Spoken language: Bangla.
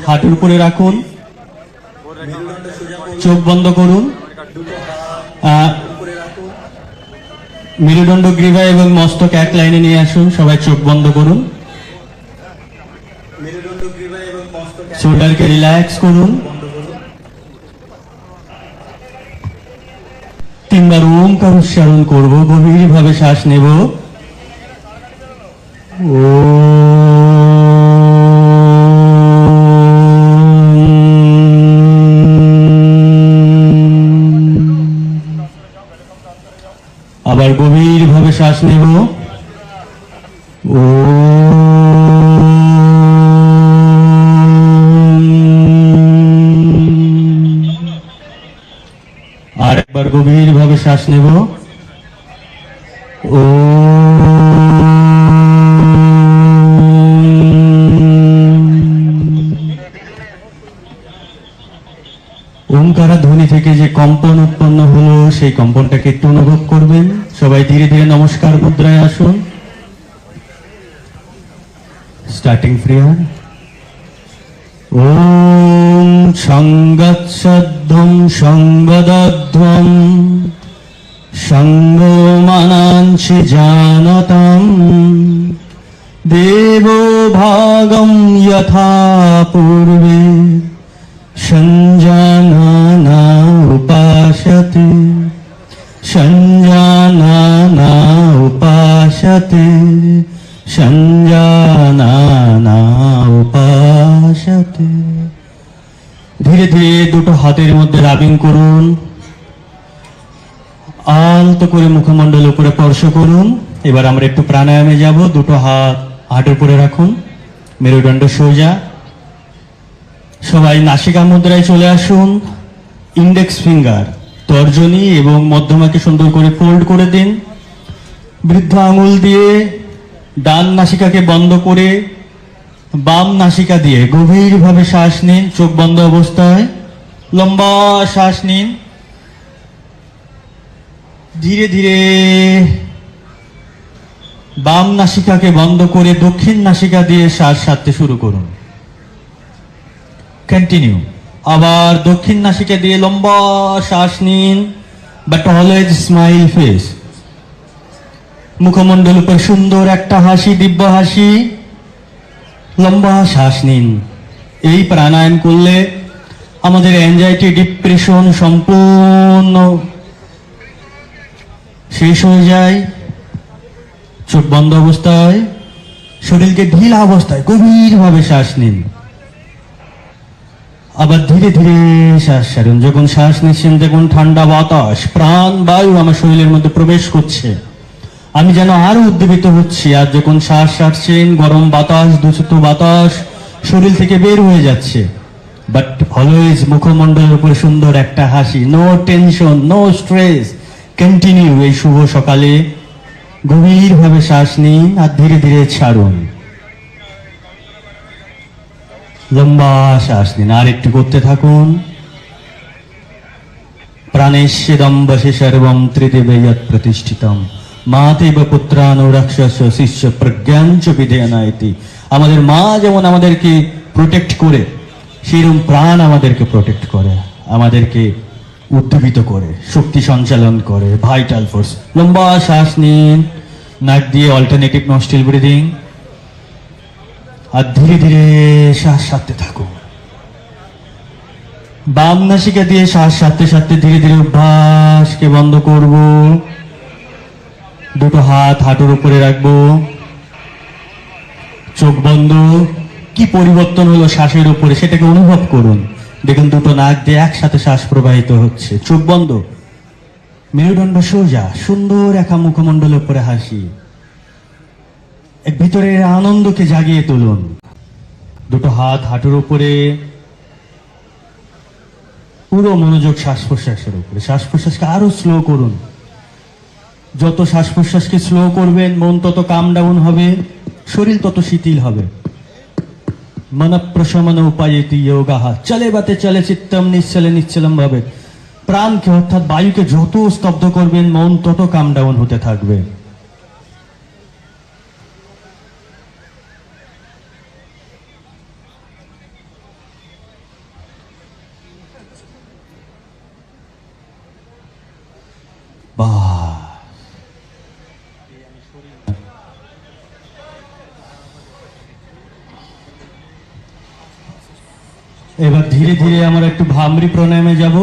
হাঁটুর উপরে রাখুন, চোখ বন্ধ করুন। মেরুদণ্ড, গ্রীবা এবং মস্তক এক লাইনে নিয়ে আসুন। সবাই চোখ বন্ধ করুন, শোল্ডারকে রিল্যাক্স করুন। 3 বার ওমকার উচ্চারণ করব, গভীরভাবে শ্বাস নেব। আবার গভীরভাবে শ্বাস নেব। আর একবার গভীরভাবে শ্বাস নেব। ওমকার ধ্বনি থেকে যে কম্পন উৎপন্ন হলো, সেই কম্পনটাকে একটু অনুভব করবেন। সবাই ধীরে ধীরে নমস্কার মুদ্রায় আসুন। Starting prayer. ওম সংগচ্ছধ্বম সংবদধ্বম সঙ্গমানাঞ্চি জানতম দেবো ভাগম যথা পূর্বে সঞ্জানা উপাসতে সঞ্জানা উপাসতে সঞ্জানা উপাসতে। ধীরে ধীরে দুটো হাতের মধ্যে রাবিং করুন, আলতো করে মুখমণ্ডল উপরে স্পর্শ করুন। এবার আমরা একটু প্রাণায়ামে যাব। দুটো হাত হাঁটুর উপরে রাখুন, মেরুদণ্ড সোজা। সবাই নাসিকা মুদ্রায় চলে আসুন। ইন্ডেক্স ফিঙ্গার, তর্জনী এবং মধ্যমাকে সুন্দর করে ফোল্ড করে দিন। বৃদ্ধ আঙুল দিয়ে ডান নাসিকাকে বন্ধ করে বাম নাসিকা দিয়ে গভীরভাবে শ্বাস নিন। চোখ বন্ধ অবস্থায় লম্বা শ্বাস নিন। ধীরে ধীরে বাম নাসিকাকে বন্ধ করে দক্ষিণ নাসিকা দিয়ে শ্বাস ছাড়তে শুরু করুন। কন্টিনিউ। আবার দক্ষিণ নাসিকা দিয়ে লম্বা শ্বাস নিন, বাট অলওয়েজ স্মাইল ফেস। মুখমণ্ডল উপর সুন্দর একটা হাসি, দিব্য হাসি। লম্বা শ্বাস নিন। এই প্রাণায়াম করলে আমাদের অ্যাংজাইটি, ডিপ্রেশন সম্পূর্ণ শেষ হয়ে যায়। চোখ বন্ধ অবস্থায়, শরীরকে ঢিলা অবস্থায় গভীরভাবে শ্বাস নিন। আবার ধীরে ধীরে শ্বাস ছাড়ুন। যখন শ্বাস নিচ্ছেন দেখুন ঠান্ডা বাতাস, প্রাণ বায়ু আমার শরীরের মধ্যে প্রবেশ করছে। আমি যেন আরো উদ্দীপিত হচ্ছি। আর যখন শ্বাস ছাড়ছেন গরম বাতাস, দূষিত বাতাস শরীর থেকে বের হয়ে যাচ্ছে। বাট অলওয়েজ মুখমণ্ডলের উপর সুন্দর একটা হাসি। No tension, no stress. Continue. এই শুভ সকালে গভীরভাবে শ্বাস নিন আর ধীরে ধীরে ছাড়ুন। লম্বা শ্বাস নিন। আর একটু করতে থাকুন। প্রাণেশ্বদম্বসে সর্বম ত্রিদেবে যৎ প্রতিষ্ঠিতম মাতেব পুত্রানুরক্ষস্য শিষ্য প্রজ্ঞাঞ্চ বিধেয়নায়তি। আমাদের মা যেমন আমাদেরকে প্রোটেক্ট করে, সেরকম প্রাণ আমাদেরকে প্রোটেক্ট করে, আমাদেরকে উদ্দীপিত করে, শক্তি সঞ্চালন করে, ভাইটাল ফোর্স। লম্বা শ্বাস নিন নাক দিয়ে, অল্টারনেটিভ নস্ট্রিল ব্রিদিং। আর ধীরে ধীরে শ্বাস ছাড়তে থাকুন। বাম নাসিকা দিয়ে শ্বাস ছাড়তে ছাড়তে ধীরে ধীরে অভ্যাসকে বন্ধ করব। দুটো হাত হাঁটুর উপরে রাখবো, চোখ বন্ধ। কি পরিবর্তন হলো শ্বাসের উপরে সেটাকে অনুভব করুন। দেখুন দুটো নাক দিয়ে একসাথে শ্বাস প্রবাহিত হচ্ছে। চোখ বন্ধ, মেরুদণ্ড সোজা, সুন্দর একা মুখমণ্ডলের উপরে হাসি। এক ভিতরের আনন্দকে জাগিয়ে তুলুন। দুটো হাত হাঁটুর উপরে, পুরো মনোযোগ শ্বাস প্রশ্বাসের উপরে। শ্বাস প্রশ্বাসকে আরো স্লো করুন। যত শ্বাস প্রশ্বাসকে স্লো করবেন মন তত কাম ডাউন হবে, শরীর তত শিথিল হবে। मन प्रशमन उपायति योगा चले बाते चले चित्तम निश्चले निश्चलम भावे প্রাণকে অর্থাৎ বায়ুকে যত স্তব্ধ করবেন মন তত কাম ডাউন হতে থাকবে। এবার ধীরে ধীরে আমরা একটু ভামরি প্রাণায়ামে যাব।